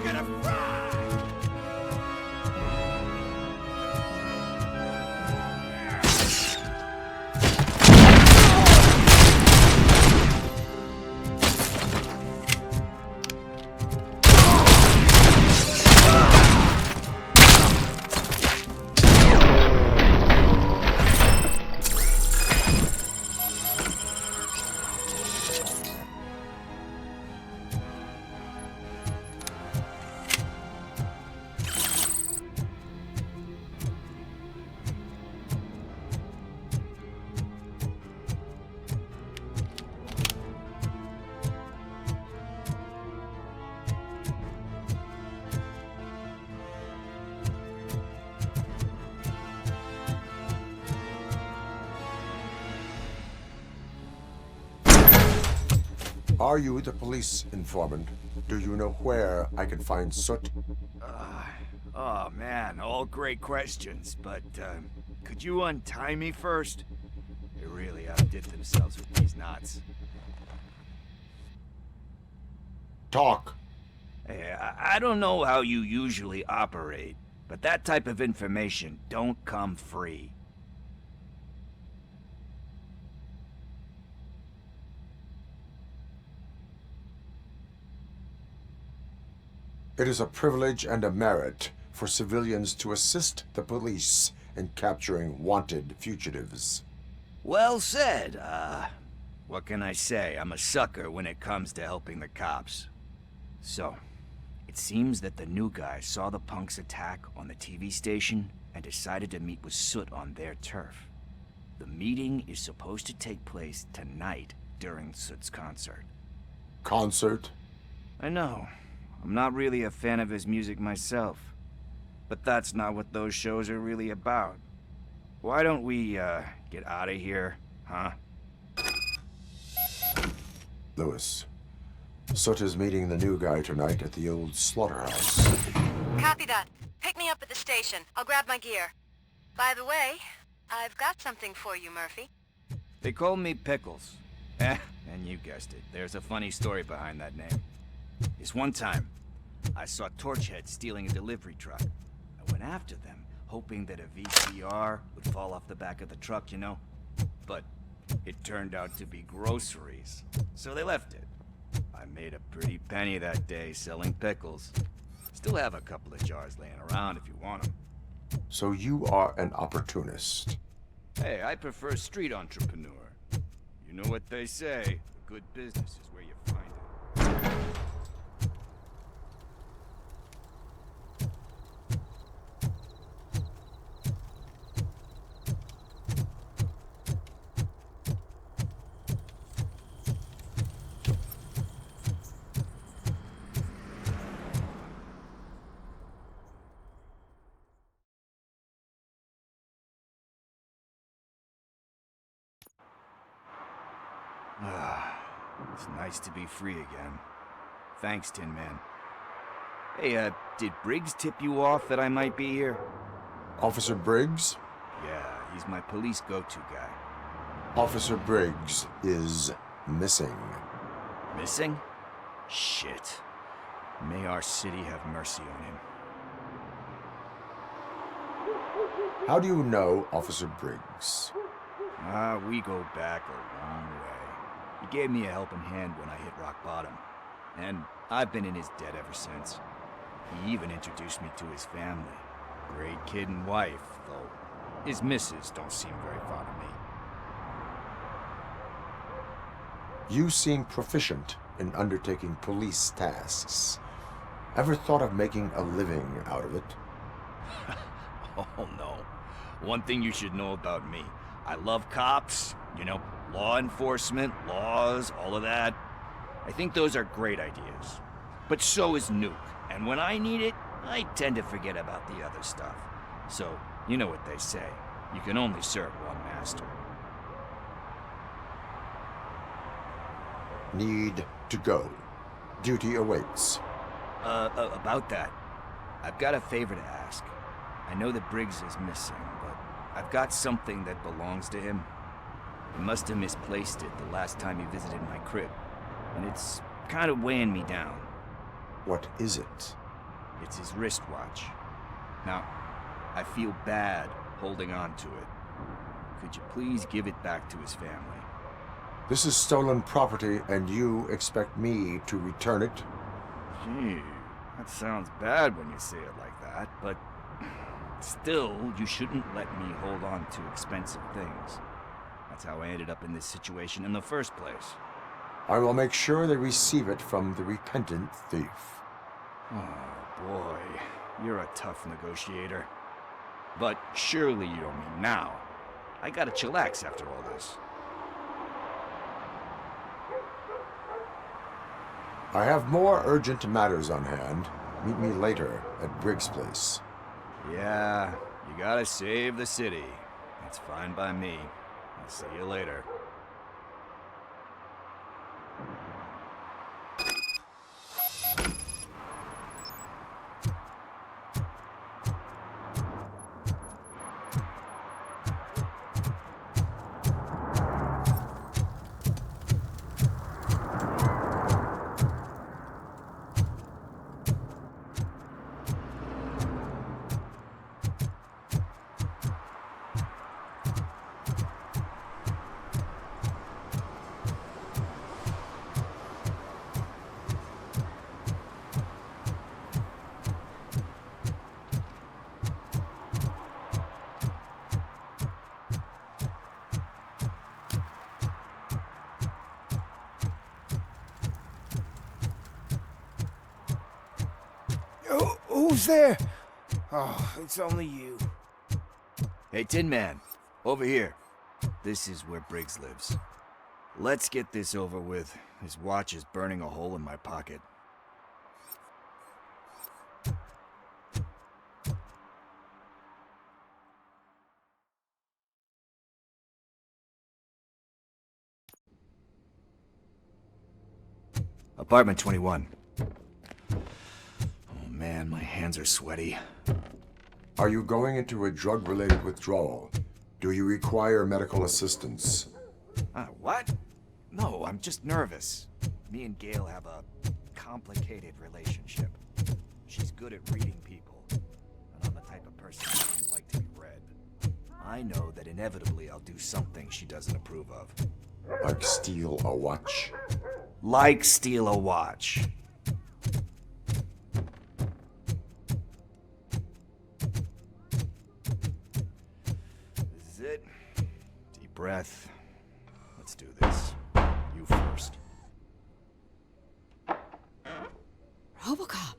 are gonna fry! Are you the police informant? Do you know where I can find Soot? Oh man, all great questions, but could you untie me first? They really outdid themselves with these knots. Talk. Hey, I don't know how you usually operate, but that type of information don't come free. It is a privilege and a merit for civilians to assist the police in capturing wanted fugitives. Well said. What can I say? I'm a sucker when it comes to helping the cops. So, it seems that the new guy saw the punks' attack on the TV station and decided to meet with Soot on their turf. The meeting is supposed to take place tonight during Soot's concert. Concert? I know. I'm not really a fan of his music myself. But that's not what those shows are really about. Why don't we, get out of here, huh? Lewis. Soot is meeting the new guy tonight at the old slaughterhouse. Copy that. Pick me up at the station. I'll grab my gear. By the way, I've got something for you, Murphy. They call me Pickles. And you guessed it, there's a funny story behind that name. This one time, I saw Torchhead stealing a delivery truck. I went after them, hoping that a VCR would fall off the back of the truck, you know? But it turned out to be groceries, so they left it. I made a pretty penny that day selling pickles. Still have a couple of jars laying around if you want them. So you are an opportunist. Hey, I prefer street entrepreneur. You know what they say, a good business is where you find it. It's nice to be free again. Thanks, Tin Man. Hey, did Briggs tip you off that I might be here? Officer Briggs? Yeah, he's my police go-to guy. Officer Briggs is missing. Missing? Shit. May our city have mercy on him. How do you know Officer Briggs? We go back a long way. He gave me a helping hand when I hit rock bottom. And I've been in his debt ever since. He even introduced me to his family. Great kid and wife, though his missus don't seem very fond of me. You seem proficient in undertaking police tasks. Ever thought of making a living out of it? Oh no. One thing you should know about me. I love cops, you know, law enforcement, laws, all of that. I think those are great ideas. But so is Nuke. And when I need it, I tend to forget about the other stuff. So, you know what they say. You can only serve one master. Need to go. Duty awaits. About that. I've got a favor to ask. I know that Briggs is missing, but I've got something that belongs to him. He must have misplaced it the last time he visited my crib, and it's kind of weighing me down. What is it? It's his wristwatch. Now, I feel bad holding on to it. Could you please give it back to his family? This is stolen property, and you expect me to return it? Gee, that sounds bad when you say it like that, but still, you shouldn't let me hold on to expensive things. That's how I ended up in this situation in the first place. I will make sure they receive it from the repentant thief. Oh boy, you're a tough negotiator. But surely you don't mean now. I gotta chillax after all this. I have more urgent matters on hand. Meet me later at Briggs' place. Yeah, you gotta save the city. That's fine by me. I'll see you later. Who's there? Oh, it's only you. Hey, Tin Man, over here. This is where Briggs lives. Let's get this over with. His watch is burning a hole in my pocket. Apartment 21. Oh man, my hands are sweaty. Are you going into a drug-related withdrawal? Do you require medical assistance? What? No, I'm just nervous. Me and Gail have a complicated relationship. She's good at reading people, and I'm the type of person who doesn't like to be read. I know that inevitably I'll do something she doesn't approve of. Like steal a watch? Like steal a watch. This is it. Deep breath. Let's do this. You first. RoboCop.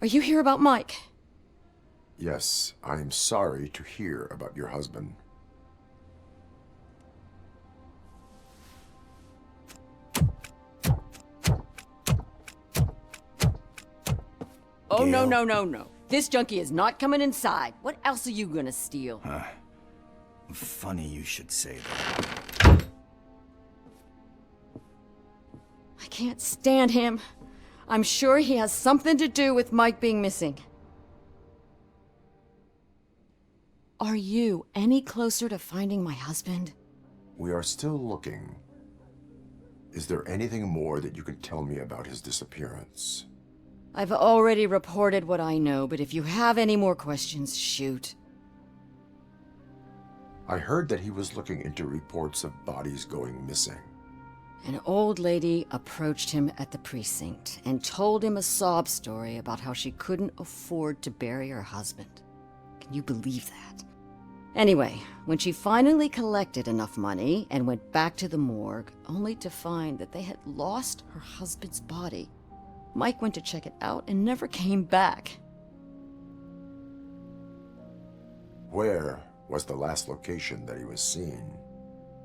Are you here about Mike? Yes, I am sorry to hear about your husband. Oh, Gail. no. This junkie is not coming inside. What else are you gonna steal? Funny you should say that. I can't stand him. I'm sure he has something to do with Mike being missing. Are you any closer to finding my husband? We are still looking. Is there anything more that you can tell me about his disappearance? I've already reported what I know, but if you have any more questions, shoot. I heard that he was looking into reports of bodies going missing. An old lady approached him at the precinct and told him a sob story about how she couldn't afford to bury her husband. Can you believe that? Anyway, when she finally collected enough money and went back to the morgue, only to find that they had lost her husband's body, Mike went to check it out and never came back. Where was the last location that he was seen?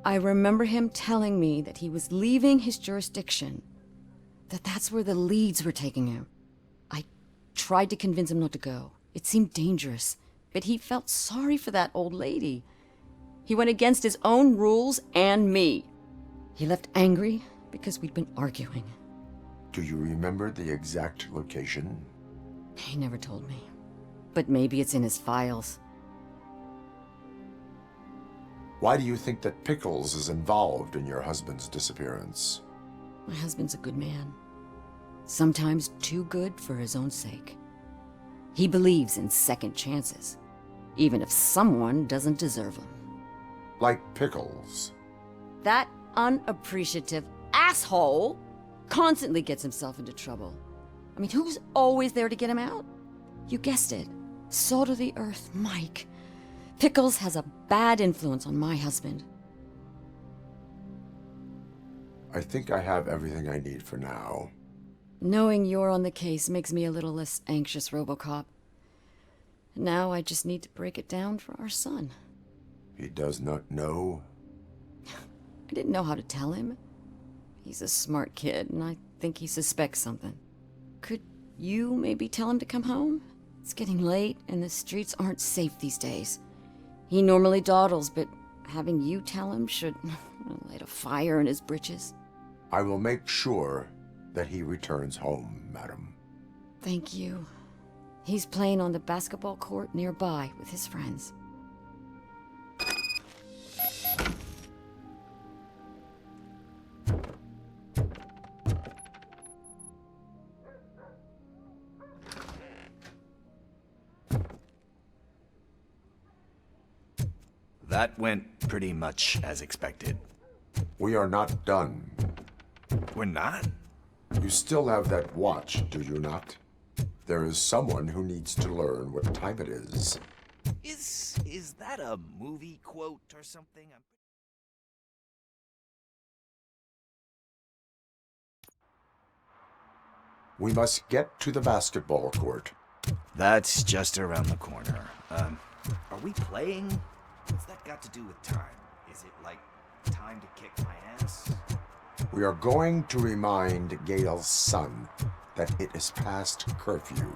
I remember him telling me that he was leaving his jurisdiction, that's where the leads were taking him. I tried to convince him not to go. It seemed dangerous, but he felt sorry for that old lady. He went against his own rules and me. He left angry because we'd been arguing. Do you remember the exact location? He never told me, but maybe it's in his files. Why do you think that Pickles is involved in your husband's disappearance? My husband's a good man. sometimes too good for his own sake. He believes in second chances, even if someone doesn't deserve them. Like Pickles. That unappreciative asshole constantly gets himself into trouble. I mean, who's always there to get him out? You guessed it. Salt of the earth, Mike. Pickles has a bad influence on my husband. I think I have everything I need for now. Knowing you're on the case makes me a little less anxious, RoboCop. Now I just need to break it down for our son. He does not know? I didn't know how to tell him. He's a smart kid, and I think he suspects something. Could you maybe tell him to come home? It's getting late, and the streets aren't safe these days. He normally dawdles, but having you tell him should light a fire in his britches. I will make sure that he returns home, madam. Thank you. He's playing on the basketball court nearby with his friends. That went pretty much as expected. We are not done. We're not? You still have that watch, do you not? There is someone who needs to learn what time it is. Is that a movie quote or something? We must get to the basketball court. That's just around the corner. Are we playing? What's that got to do with time? Is it like time to kick my ass? We are going to remind Gail's son that it is past curfew.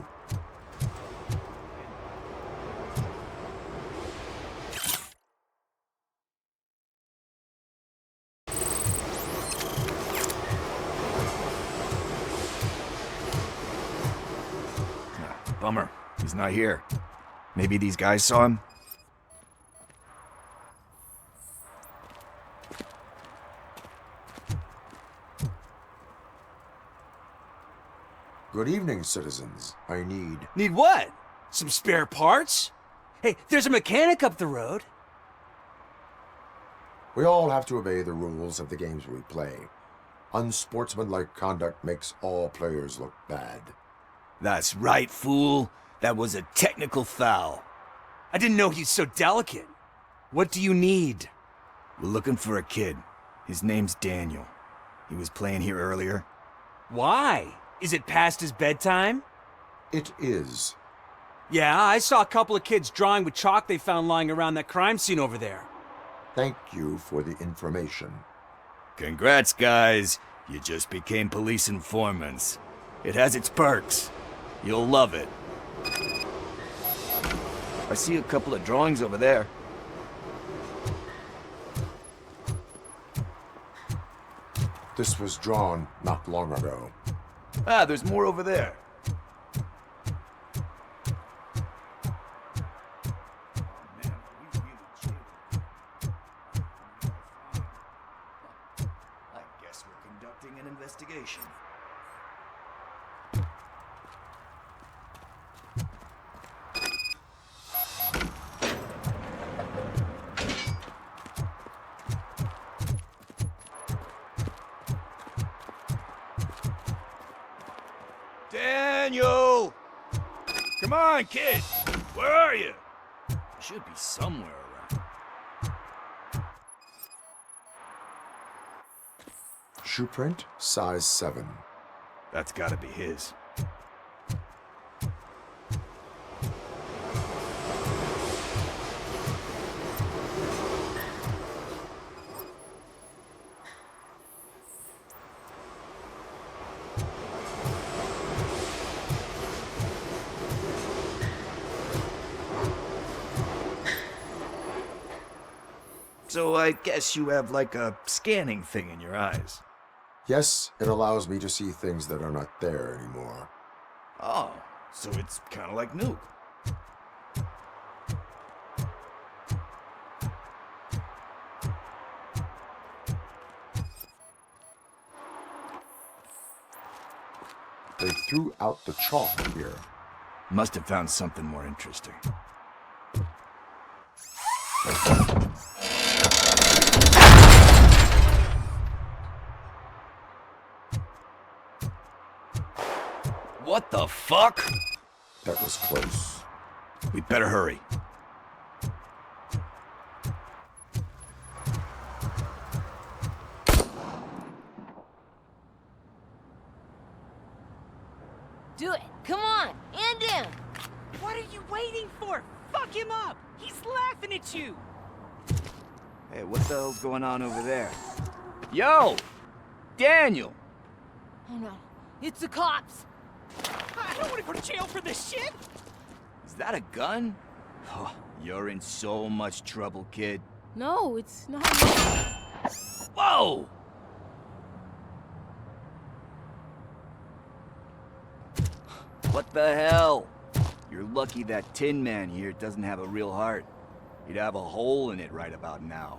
Bummer. He's not here. Maybe these guys saw him? Good evening, citizens. I need... Need what? Some spare parts? Hey, there's a mechanic up the road. We all have to obey the rules of the games we play. Unsportsmanlike conduct makes all players look bad. That's right, fool. That was a technical foul. I didn't know he's so delicate. What do you need? We're looking for a kid. His name's Daniel. He was playing here earlier. Why? Is it past his bedtime? It is. Yeah, I saw a couple of kids drawing with chalk they found lying around that crime scene over there. Thank you for the information. Congrats, guys. You just became police informants. It has its perks. You'll love it. I see a couple of drawings over there. This was drawn not long ago. Ah, there's more over there. Man, we really cheated. I guess we're conducting an investigation. Daniel! Come on, kid! Where are you? You should be somewhere around. Shoe print, size 7. That's gotta be his. So I guess you have like a scanning thing in your eyes. Yes, it allows me to see things that are not there anymore. Oh, so it's kind of like Nuke. They threw out the chalk here. Must have found something more interesting. What the fuck? That was close. We better hurry. Do it! Come on! And down! What are you waiting for? Fuck him up! He's laughing at you! Hey, what the hell's going on over there? Yo! Daniel! Oh no, it's the cops! I don't want to go to jail for this shit! Is that a gun? Oh, you're in so much trouble, kid. No, it's not. Whoa! What the hell? You're lucky that Tin Man here doesn't have a real heart. He'd have a hole in it right about now.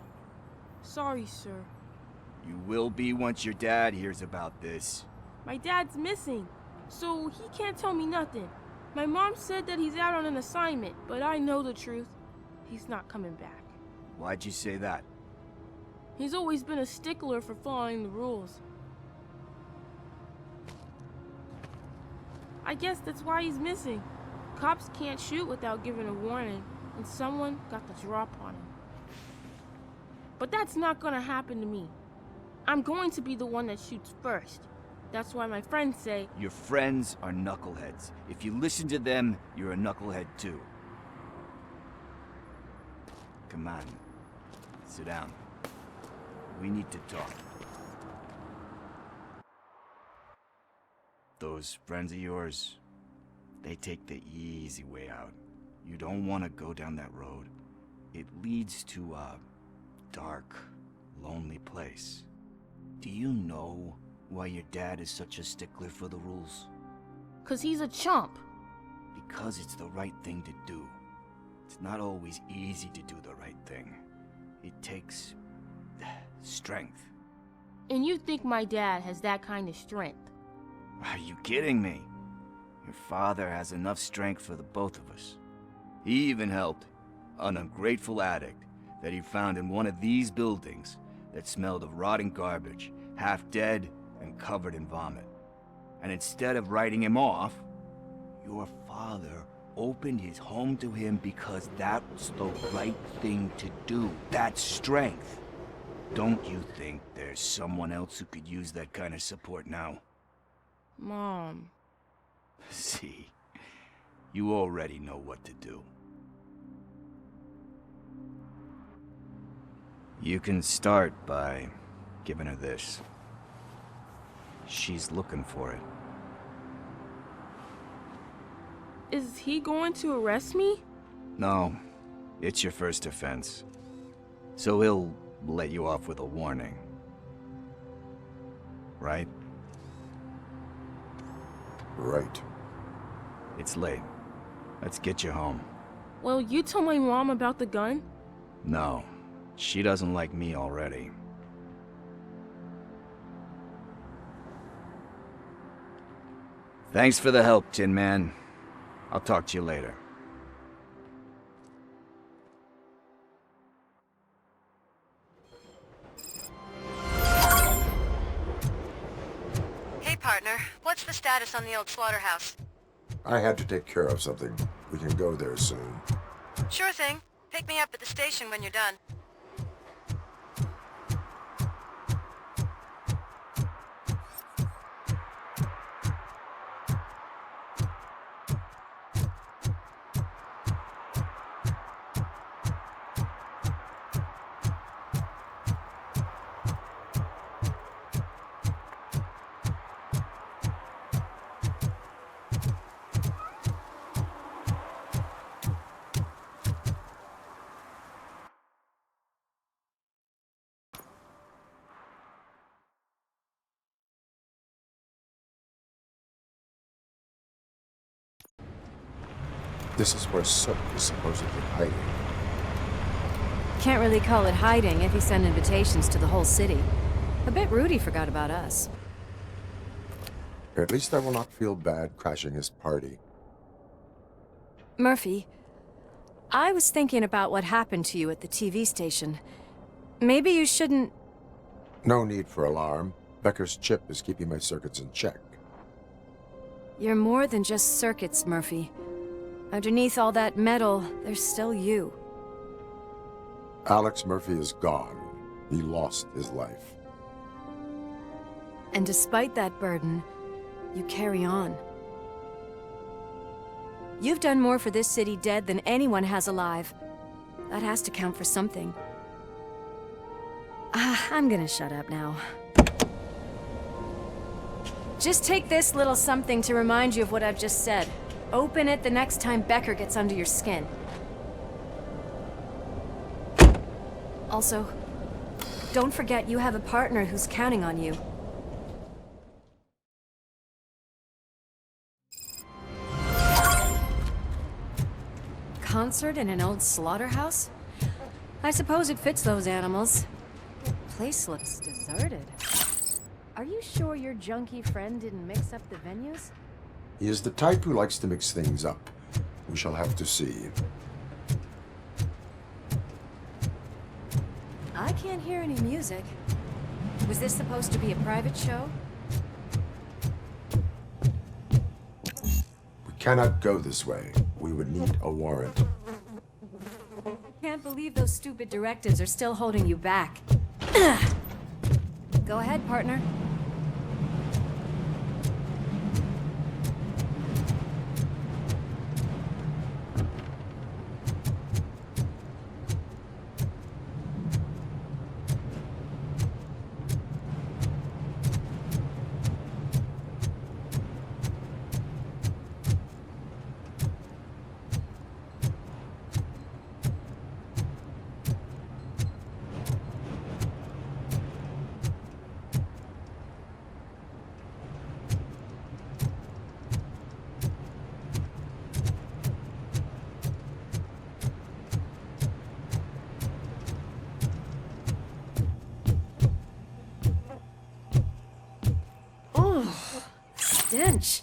Sorry, sir. You will be once your dad hears about this. My dad's missing, so he can't tell me nothing. My mom said that he's out on an assignment, but I know the truth. He's not coming back. Why'd you say that? He's always been a stickler for following the rules. I guess that's why he's missing. Cops can't shoot without giving a warning, and someone got the drop on him. But that's not gonna happen to me. I'm going to be the one that shoots first. That's why my friends say... Your friends are knuckleheads. If you listen to them, you're a knucklehead too. Come on. Sit down. We need to talk. Those friends of yours, they take the easy way out. You don't want to go down that road. It leads to a dark, lonely place. Do you know why your dad is such a stickler for the rules? 'Cause he's a chump. Because it's the right thing to do. It's not always easy to do the right thing. It takes strength. And you think my dad has that kind of strength? Are you kidding me? Your father has enough strength for the both of us. He even helped an ungrateful addict that he found in one of these buildings that smelled of rotting garbage, half dead and covered in vomit. And instead of writing him off, your father opened his home to him because that was the right thing to do. That's strength. Don't you think there's someone else who could use that kind of support now? Mom. See, you already know what to do. You can start by giving her this. She's looking for it. Is he going to arrest me? No, it's your first offense. So he'll let you off with a warning. Right? Right. It's late. Let's get you home. Well, you told my mom about the gun? No, she doesn't like me already. Thanks for the help, Tin Man. I'll talk to you later. Hey, partner. What's the status on the old slaughterhouse? I had to take care of something. We can go there soon. Sure thing. Pick me up at the station when you're done. This is where Sook is supposedly hiding. Can't really call it hiding if you send invitations to the whole city. I bet Rudy forgot about us. At least I will not feel bad crashing his party. Murphy, I was thinking about what happened to you at the TV station. Maybe you shouldn't... No need for alarm. Becker's chip is keeping my circuits in check. You're more than just circuits, Murphy. Underneath all that metal, there's still you. Alex Murphy is gone. He lost his life. And despite that burden, you carry on. You've done more for this city dead than anyone has alive. That has to count for something. I'm gonna shut up now. Just take this little something to remind you of what I've just said. Open it the next time Becker gets under your skin. Also, don't forget you have a partner who's counting on you. Concert in an old slaughterhouse? I suppose it fits those animals. Place looks deserted. Are you sure your junkie friend didn't mix up the venues? He is the type who likes to mix things up. We shall have to see. I can't hear any music. Was this supposed to be a private show? We cannot go this way. We would need a warrant. Can't believe those stupid directives are still holding you back. Go ahead, partner. Stench.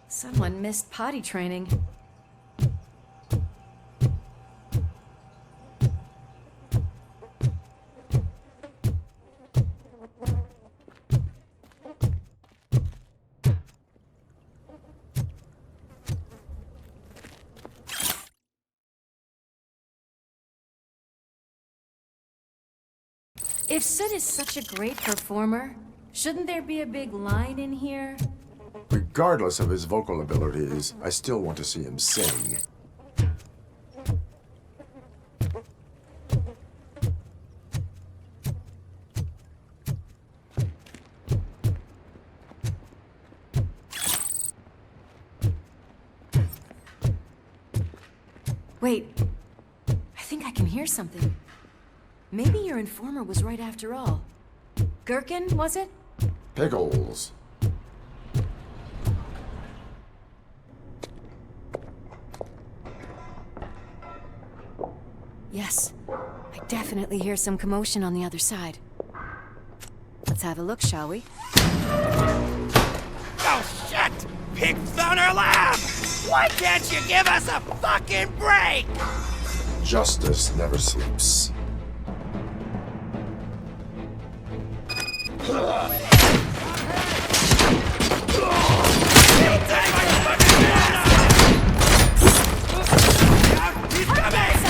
Someone missed potty training. If Sid is such a great performer, shouldn't there be a big line in here? Regardless of his vocal abilities, I still want to see him sing. Wait, I think I can hear something. Maybe your informer was right after all. Gherkin, was it? Pickles. Yes, I definitely hear some commotion on the other side. Let's have a look, shall we? Oh, shit! Pigs found our lab! Why can't you give us a fucking break? Justice never sleeps. He's coming!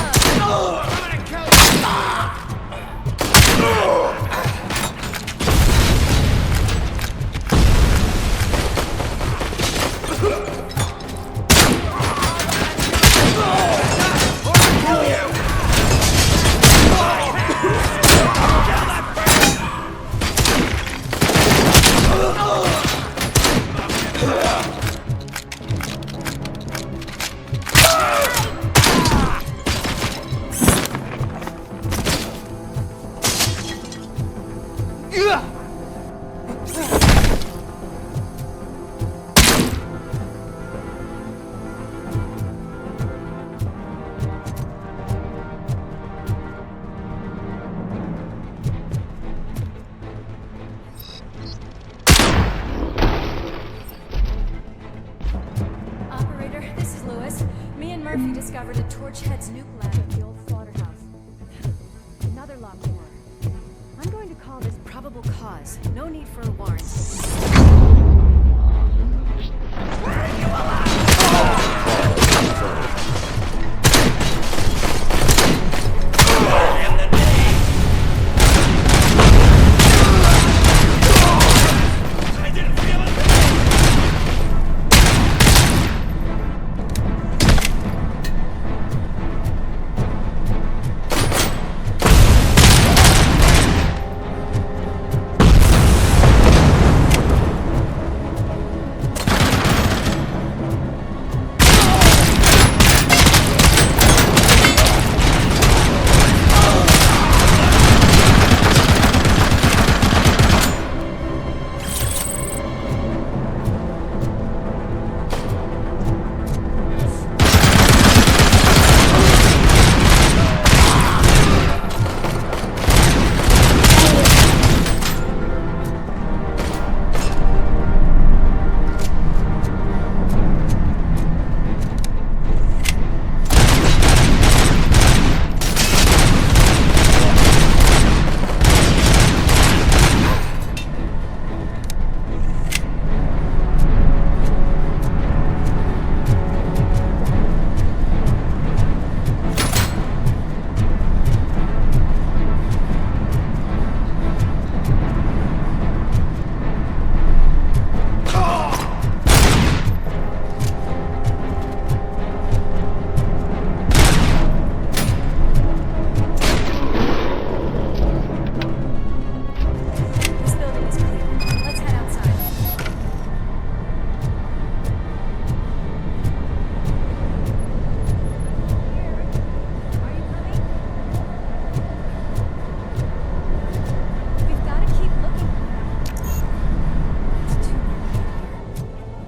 Murphy discovered a Torchhead's nuke lab at the old slaughterhouse. Another locked door. I'm going to call this probable cause. No need for a warrant.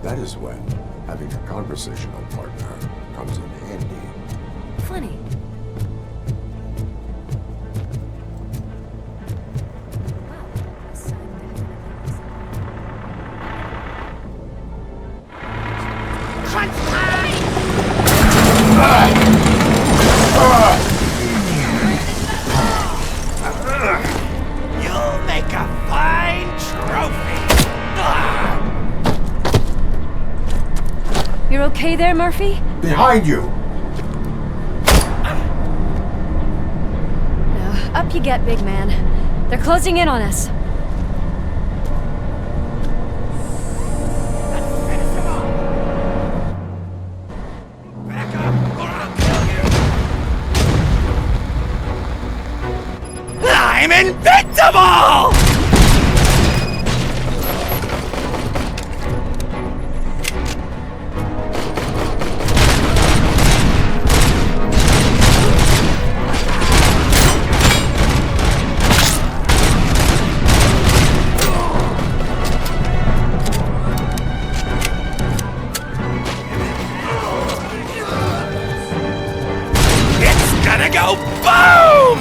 That is when having a conversational partner comes in handy. Funny. You'll make a fine trophy. You're okay there, Murphy? Behind you! No, up you get, big man. They're closing in on us. Back up, or I'll kill you. I'm invincible! Gonna go boom!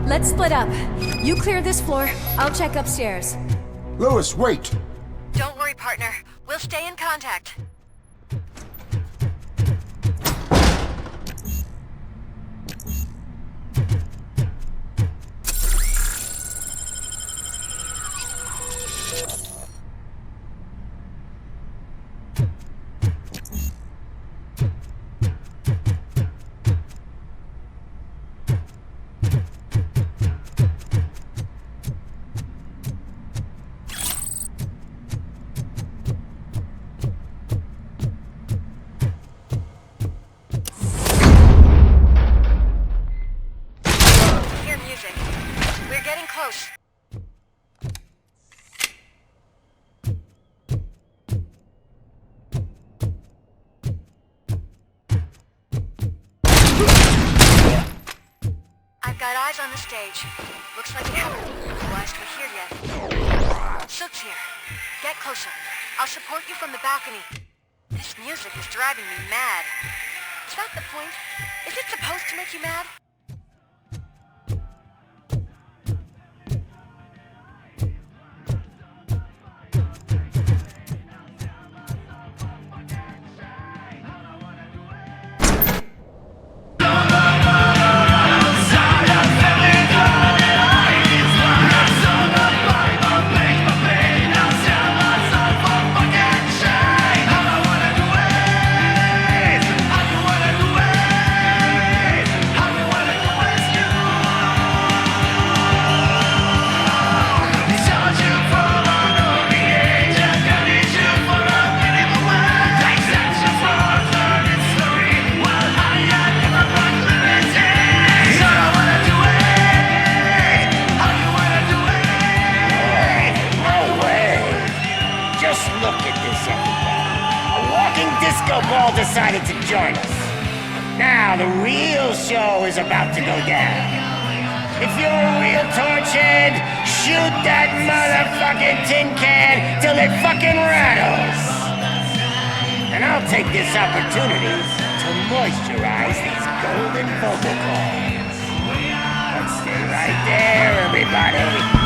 Let's split up. You clear this floor. I'll check upstairs. Lewis, wait! Don't worry, partner. We'll stay in contact. Got eyes on the stage. Looks like we haven't equalized we're here yet. Sook's here. Get closer. I'll support you from the balcony. This music is driving me mad. Is that the point? Is it supposed to make you mad? Decided to join us. Now the real show is about to go down. If you're a real torchhead, shoot that motherfucking tin can till it fucking rattles. And I'll take this opportunity to moisturize these golden vocal cords. But stay right there, everybody.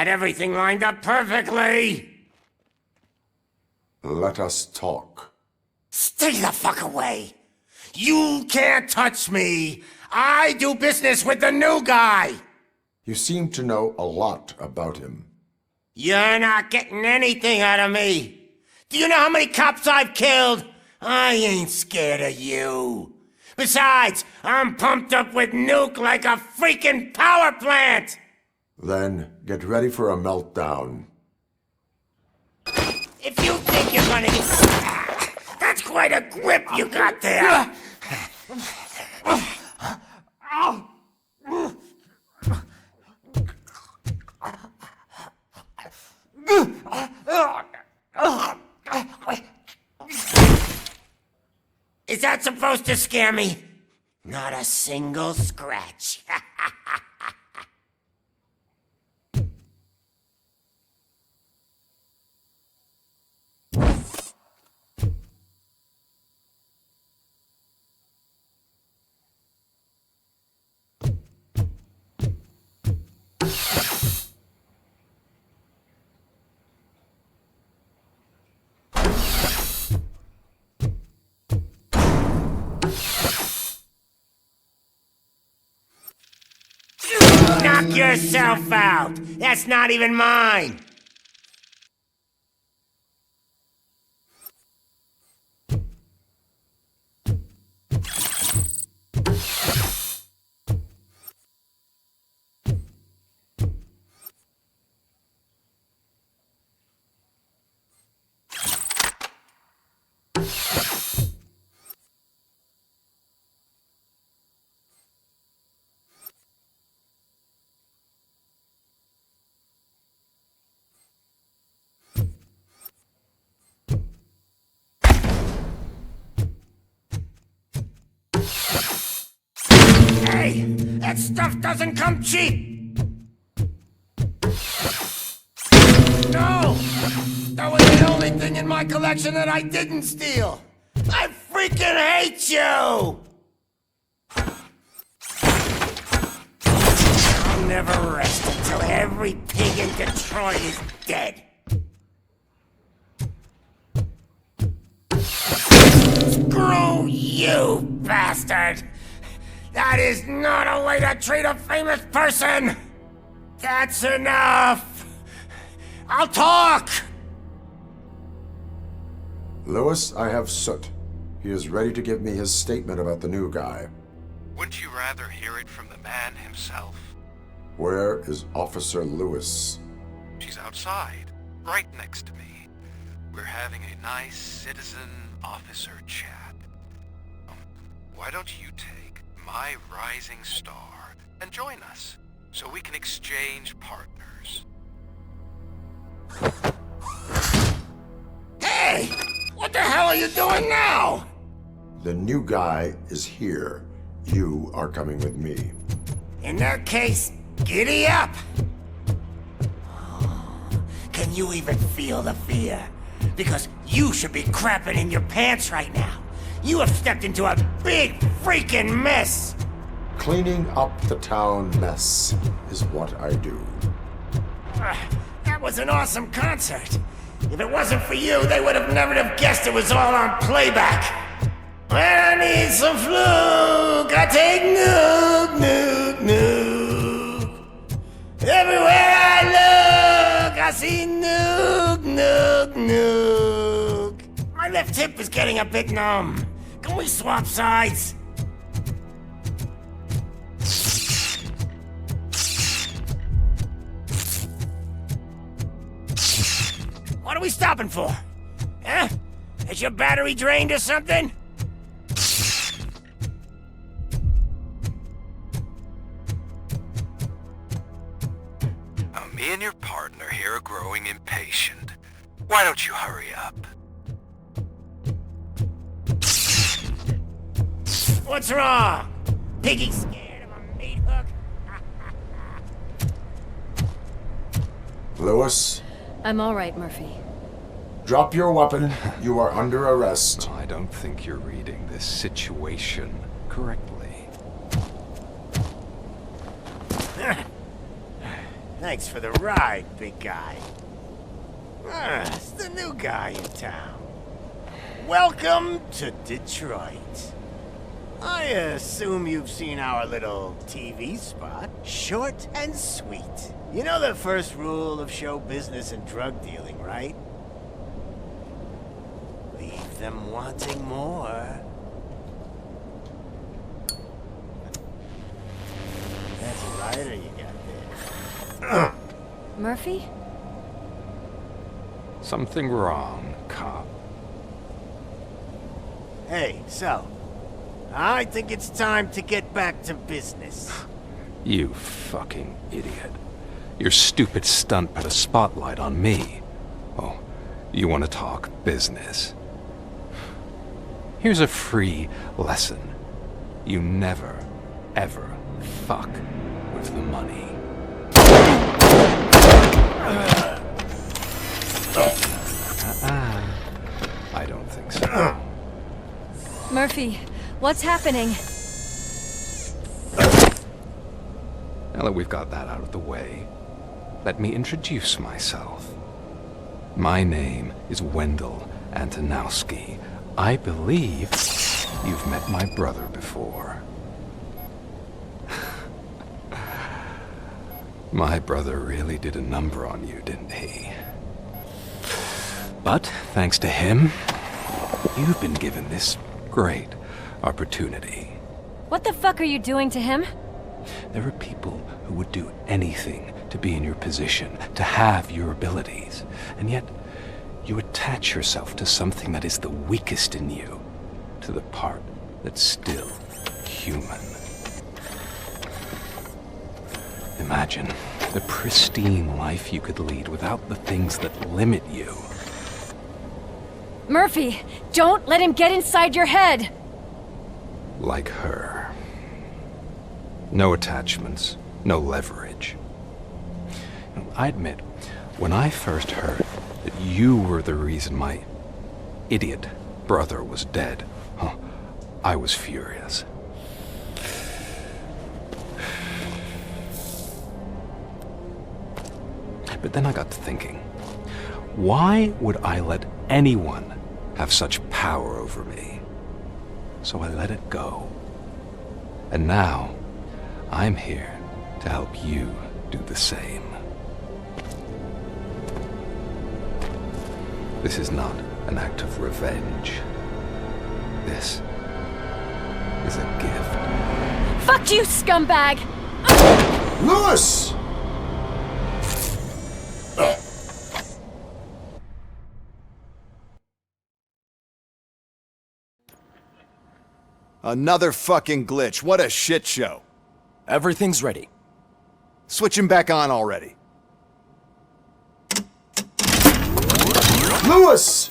Had everything lined up perfectly. Let us talk. Stay the fuck away. You can't touch me. I do business with the new guy. You seem to know a lot about him. You're not getting anything out of me. Do you know how many cops I've killed? I ain't scared of you. Besides, I'm pumped up with nuke like a freaking power plant. Then get ready for a meltdown. If you think you're gonna get... That's quite a grip you got there. supposed to scare me. Not a single scratch. Knock yourself out! That's not even mine! Hey, that stuff doesn't come cheap! No! That was the only thing in my collection that I didn't steal! I freaking hate you! I'll never rest until every pig in Detroit is dead. Screw you, bastard! That is not a way to treat a famous person! That's enough! I'll talk! Lewis, I have Soot. He is ready to give me his statement about the new guy. Wouldn't you rather hear it from the man himself? Where is Officer Lewis? She's outside, right next to me. We're having a nice citizen-officer chat. Why don't you take my rising star and join us, so we can exchange partners? Hey! What the hell are you doing now? The new guy is here. You are coming with me. In that case, giddy up! Can you even feel the fear? Because you should be crapping in your pants right now. You have stepped into a big freaking mess! Cleaning up the town mess is what I do. That was an awesome concert. If it wasn't for you, they would have never have guessed it was all on playback. When I need some fluke, I take nuke, nuke, nuke. Everywhere I look, I see nuke, nuke, nuke. My left hip is getting a bit numb. Can we swap sides? What are we stopping for? Huh? Is your battery drained or something? Me and your partner here are growing impatient. Why don't you hurry up? What's wrong? Piggy scared of a meat hook? Lewis, I'm all right, Murphy. drop your weapon. You are under arrest. I don't think you're reading this situation correctly. Thanks for the ride, big guy. It's the new guy in town. Welcome to Detroit. I assume you've seen our little TV spot. Short and sweet. You know the first rule of show business and drug dealing, right? Leave them wanting more. That's a lighter you got there. Murphy? Something wrong, cop. Hey, so, I think it's time to get back to business. You fucking idiot. Your stupid stunt put a spotlight on me. Oh, you want to talk business? Here's a free lesson. You never, ever fuck with the money. I don't think so. Murphy, what's happening? Now that we've got that out of the way, let me introduce myself. My name is Wendell Antonowski. I believe you've met my brother before. My brother really did a number on you, didn't he? But thanks to him, you've been given this great opportunity. What the fuck are you doing to him? There are people who would do anything to be in your position, to have your abilities, and yet you attach yourself to something that is the weakest in you, to the part that's still human. Imagine the pristine life you could lead without the things that limit you. Murphy, don't let him get inside your head! Like her. No attachments, no leverage. I admit, when I first heard that you were the reason my idiot brother was dead, I was furious. But then I got to thinking, why would I let anyone have such power over me? So I let it go. And now, I'm here to help you do the same. This is not an act of revenge. This is a gift. Fuck you, scumbag! Lewis! Another fucking glitch. What a shit show. Everything's ready. Switch him back on already. Lewis!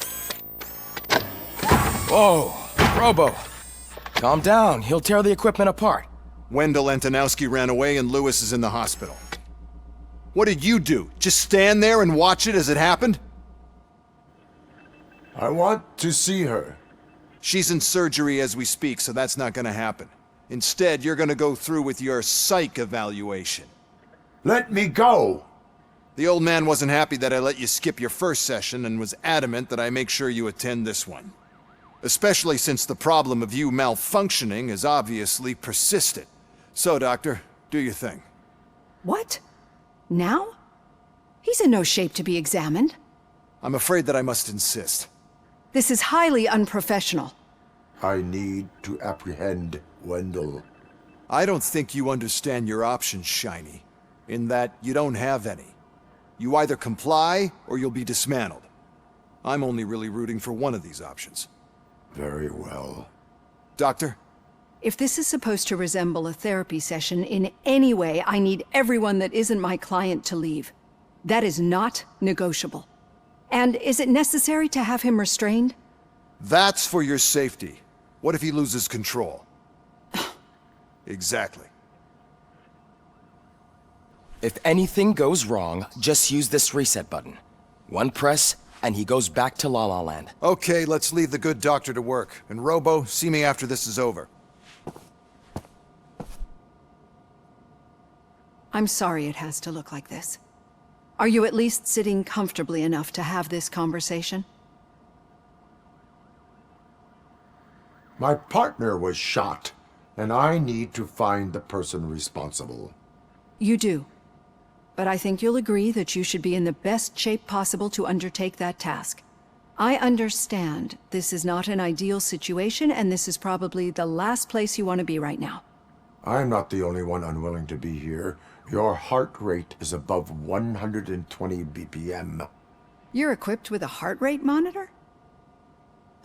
Whoa, Robo. Calm down. He'll tear the equipment apart. Wendell Antonowski ran away and Lewis is in the hospital. What did you do? Just stand there and watch it as it happened? I want to see her. She's in surgery as we speak, so that's not gonna happen. Instead, you're gonna go through with your psych evaluation. Let me go! The old man wasn't happy that I let you skip your first session and was adamant that I make sure you attend this one. Especially since the problem of you malfunctioning is obviously persistent. So, Doctor, do your thing. What? Now? He's in no shape to be examined. I'm afraid that I must insist. This is highly unprofessional. I need to apprehend Wendell. I don't think you understand your options, Shiny. In that you don't have any. You either comply, or you'll be dismantled. I'm only really rooting for one of these options. Very well. Doctor? If this is supposed to resemble a therapy session in any way, I need everyone that isn't my client to leave. That is not negotiable. And is it necessary to have him restrained? That's for your safety. What if he loses control? Exactly. If anything goes wrong, just use this reset button. One press, and he goes back to La La Land. Okay, let's leave the good doctor to work. And Robo, see me after this is over. I'm sorry it has to look like this. Are you at least sitting comfortably enough to have this conversation? My partner was shot, and I need to find the person responsible. You do. But I think you'll agree that you should be in the best shape possible to undertake that task. I understand this is not an ideal situation, and this is probably the last place you want to be right now. I'm not the only one unwilling to be here. Your heart rate is above 120 BPM. You're equipped with a heart rate monitor?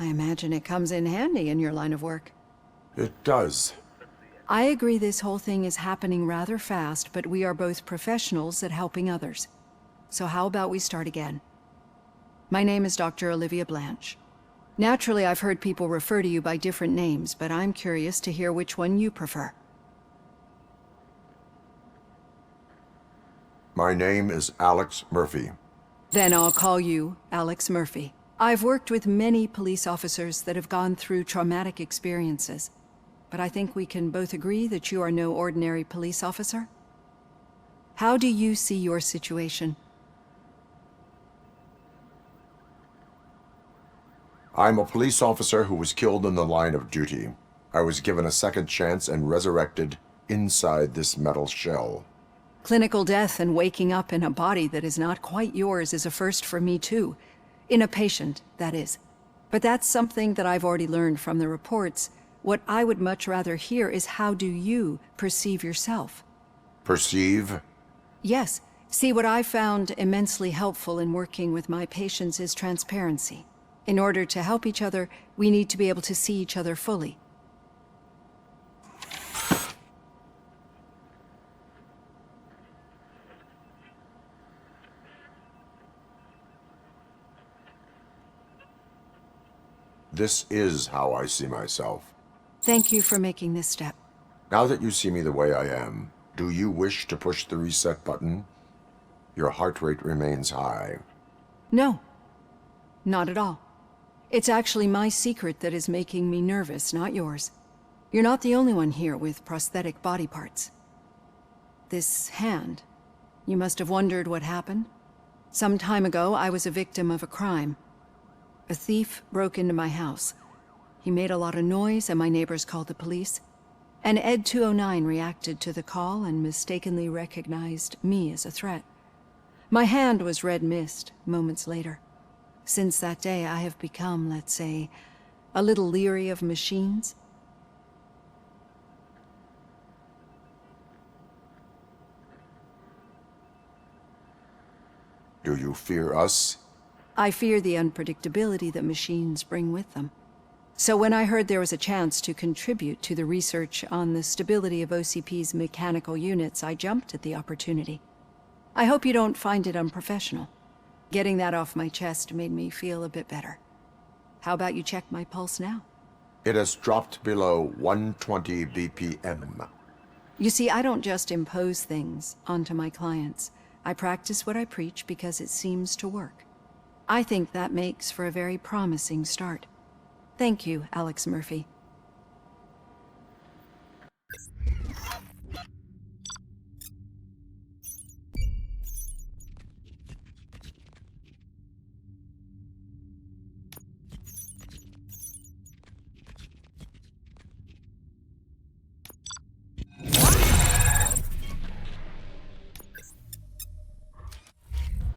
I imagine it comes in handy in your line of work. It does. I agree this whole thing is happening rather fast, but we are both professionals at helping others. So how about we start again? My name is Dr. Olivia Blanche. Naturally, I've heard people refer to you by different names, but I'm curious to hear which one you prefer. My name is Alex Murphy. Then I'll call you Alex Murphy. I've worked with many police officers that have gone through traumatic experiences, but I think we can both agree that you are no ordinary police officer. How do you see your situation? I'm a police officer who was killed in the line of duty. I was given a second chance and resurrected inside this metal shell. Clinical death and waking up in a body that is not quite yours is a first for me too. In a patient, that is. But that's something that I've already learned from the reports. What I would much rather hear is how do you perceive yourself? Perceive? Yes. See, what I found immensely helpful in working with my patients is transparency. In order to help each other, we need to be able to see each other fully. This is how I see myself. Thank you for making this step. Now that you see me the way I am, do you wish to push the reset button? Your heart rate remains high. No, not at all. It's actually my secret that is making me nervous, not yours. You're not the only one here with prosthetic body parts. This hand, you must have wondered what happened. Some time ago, I was a victim of a crime. A thief broke into my house. He made a lot of noise and my neighbors called the police. And Ed 209 reacted to the call and mistakenly recognized me as a threat. My hand was red mist moments later. Since that day, I have become, let's say, a little leery of machines. Do you fear us? I fear the unpredictability that machines bring with them. So when I heard there was a chance to contribute to the research on the stability of OCP's mechanical units, I jumped at the opportunity. I hope you don't find it unprofessional. Getting that off my chest made me feel a bit better. How about you check my pulse now? It has dropped below 120 BPM. You see, I don't just impose things onto my clients. I practice what I preach because it seems to work. I think that makes for a very promising start. Thank you, Alex Murphy.